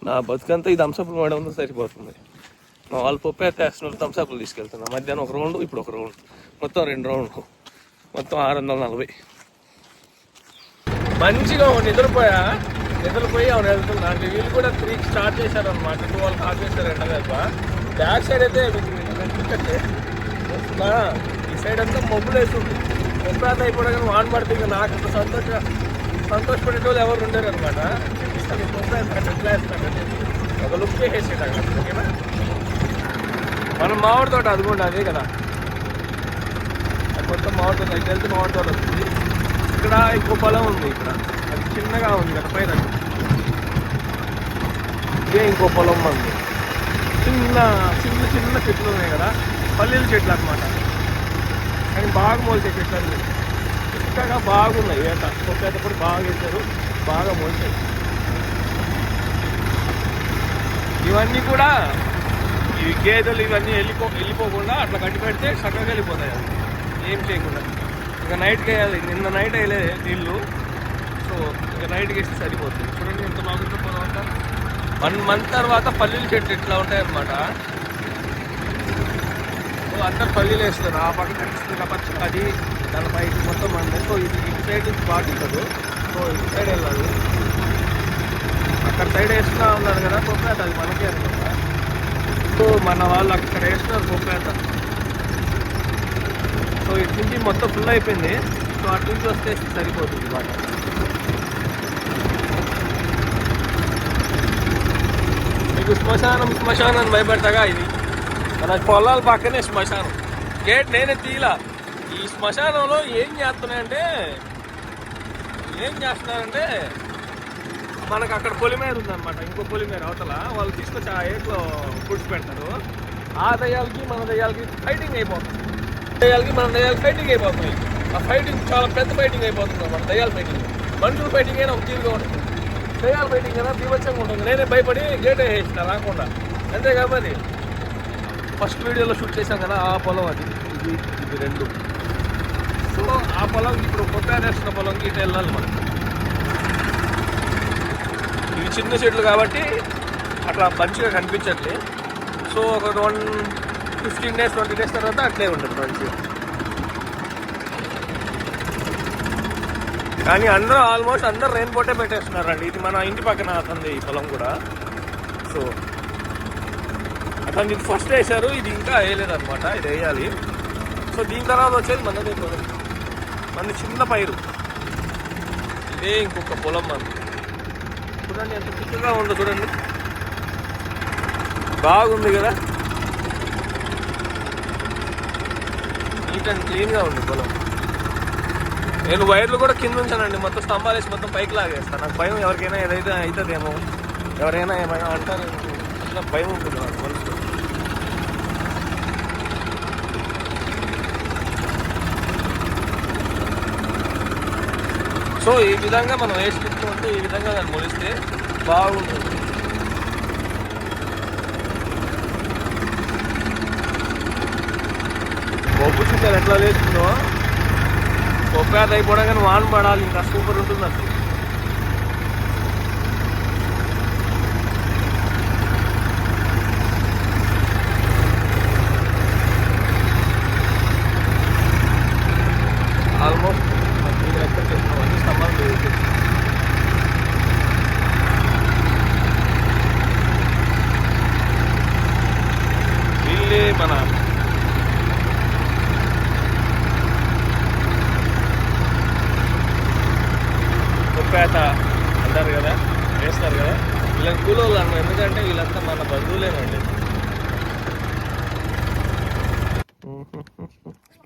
నా బతుకంతా ఈ థమ్సప్లు వాడడంతో సరిపోతుంది. మా వాళ్ళు పప్పు అయితే వేస్తున్నారు, థమ్సప్లు తీసుకెళ్తున్నా. మధ్యాహ్నం ఒక రౌండ్, ఇప్పుడు ఒక రౌండ్, మొత్తం 2 రౌండ్లు, మొత్తం 640. మంచిగా నిద్రపోయి అవును వెళ్తున్నా. అంటే వీళ్ళు కూడా 3కి స్టార్ట్ చేశారనమాట. 12 ఆఫ్ చేశారు ఎండగల్ప. బ్యాక్ సైడ్ అయితే కనిపించట్లే వస్తున్నా. ఈ సైడ్ అంతా మబ్బులు వేస్తుంది. మబ్బు అంతా అయిపోవడం వాన్ పడితే ఇంకా నాకు అంత సంతోషపడేటోళ్ళు ఎవరు ఉండరు అనమాట. ఎట్లా వేస్తానంటే ఒక లుక్ వేసేటాక ఓకేనా. మనం మామిడి తోట అదిగోండి, అదే కదా అది మొత్తం మామిడి తోట. అయితే వెళ్తే మామిడి తోట వస్తుంది. ఇక్కడ ఇంకో పొలం ఉంది, ఇక్కడ అది చిన్నగా ఉంది కదా పైన. ఇదే ఇంకో పొలం ఉంది, చిన్న చిన్న చిన్న చెట్లు ఉన్నాయి కదా, పల్లీల చెట్లు అనమాట. కానీ బాగా మోల్చే చెట్లు అన్నీ చిక్కగా బాగున్నాయి. కొట్టేటప్పుడు బాగా వేసారు, బాగా మోల్చాయి. ఇవన్నీ కూడా ఈ గేదెలు ఇవన్నీ వెళ్ళిపోకుండా అట్లా కట్టి పెడితే చక్కగా వెళ్ళిపోతాయి. ఏం చేయకుండా ఇంకా నైట్కి వేయాలి. నిన్న నైట్ వేయలేదు నీళ్ళు, సో ఇంకా నైట్కి వేస్తే సరిపోతుంది. చూడండి ఎంత బాగుంటుందో పొలం అంతా. 1 మంత్ తర్వాత పల్లీల చెట్లు ఇట్లా ఉంటాయన్నమాట. సో అందరు పల్లీలు వేస్తారు. ఆ పక్క కనిపిస్తున్న పచ్చి అది దాని పైకి మొత్తం మంది. సో ఇది ఇటు సైడ్ బాగుంటుంది. సో ఇటు సైడ్ వెళ్ళాలి. అక్కడ సైడ్ వేస్తున్నా ఉన్నారు కదా పొప్పేత, అది మనకే అనమాట. సో మన వాళ్ళు అక్కడ వేస్తున్నారు పొప్పేత. సో ఇటు నుంచి మొత్తం ఫుల్ అయిపోయింది. సో అటు నుంచి వస్తే సరిపోతుంది బాగా. మీకు శ్మశానం భయపడతాగా. ఇది మన పొలాల పక్కనే శ్మశానం. గేట్ నేనే తీలా. ఈ శ్మశానంలో ఏం చేస్తున్నారంటే మనకు అక్కడ పొలిమేర ఉందన్నమాట. ఇంకో పొలిమేర అవతల వాళ్ళు తీసుకొచ్చి ఆ ఏట్లో పుడిచి పెడతారు. ఆ దయ్యాలకి మన దయ్యాలకి ఫైటింగ్ అయిపోతుంది. మన దయ్యాలకి ఫైటింగ్ అయిపోతుంది. ఆ ఫైటింగ్ చాలా పెద్ద ఫైటింగ్ అయిపోతుంది అన్నమాట. దయ్యాల ఫైటింగ్, మనుషుల ఫైటింగ్ అయినా ఒక తీరుగా ఉంటుంది. దయ్యాల ఫైటింగ్ అయినా బీభత్సంగా ఉంటుంది. నేనే భయపడి గేట్ వేసిన రాకుండా. అంతే కాబట్టి ఫస్ట్ వీడియోలో షూట్ చేశాం కదా, ఆ పొలం అది. ఇది 2. సో ఆ పొలం ఇప్పుడు కొత్త వేసిన పొలంకి ఇటు వెళ్ళాలి మనం. ఇవి చిన్న చెట్లు కాబట్టి అట్లా మంచిగా కనిపించట్లే. సో ఒక 15 days 20 days తర్వాత అట్లే ఉంటుంది మంచిగా. కానీ ఆల్మోస్ట్ అందరూ రెయిన్కోటే పెట్టేస్తున్నారండి. ఇది మన ఇంటి పక్కన అతనిది ఈ పొలం కూడా. సో అతను ఇది ఫస్ట్ వేశారు, ఇది ఇంకా వేయలేదన్నమాట. ఇది వేయాలి. సో దీని తర్వాత వచ్చేది మనది పొలం, మన చిన్న పైరు. ఇదే ఇంకొక పొలం మనది. చూడండి ఎంత చిక్కగా ఉందో, చూడండి బాగుంది కదా. నీట్ అండ్ క్లీన్గా ఉంది పొలం. నేను వైర్లు కూడా కింద ఉంచానండి. మొత్తం స్తంభాలు వేసి మొత్తం పైకి లాగేస్తాను. నాకు భయం, ఎవరికైనా ఏదైతే అవుతుందేమో, ఎవరైనా ఏమైనా అంటారు, అట్లా భయం ఉంటుంది నాకు మనసులో. సో ఈ విధంగా మనం వేసి పెట్టుకుంటూ ఈ విధంగా దాన్ని మొలిస్తే బాగుంటుంది. బొబ్బు చూసారు ఎట్లా లేస్తుందో. బొబ్బేత అయిపోవడం కానీ వాన పడాలి, ఇంకా సూపర్ ఉంటుంది అసలు. ఆల్మోస్ట్ ఎక్కడ చేస్తున్నాం అన్ని స్తంభాలు లేదు. వీళ్ళే మన పేట అంటారు కదా, వేస్తారు కదా. వీళ్ళని కూలోళ్ళు అన్నారు, ఎందుకంటే వీళ్ళంతా మన బంధువులేనండి.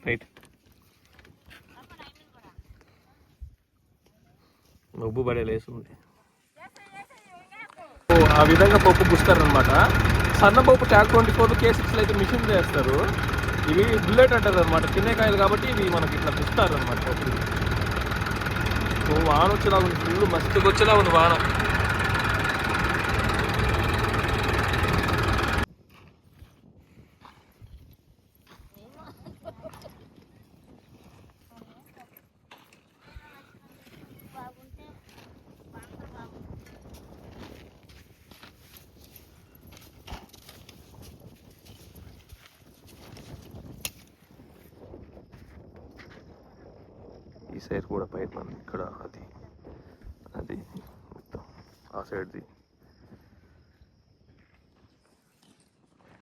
రైట్, మబ్బు పడే లేస్తుంది. ఆ విధంగా పప్పు పుస్తారనమాట. సన్నపప్పు ట్యాక్ 24 K6 అయితే మిషన్ చేస్తారు. ఇవి బుల్లెట్ అంటారు అనమాట, చిన్నకాయలు కాబట్టి ఇవి మనకి ఇట్లా పుస్తారు అనమాట పప్పు. వాన వచ్చేలా ఉంది, ఫుల్ మస్తుగా వచ్చేలా ఉంది వాన. ఈ సైడ్ కూడా పైన ఇక్కడ అది అది మొత్తం ఆ సైడ్ది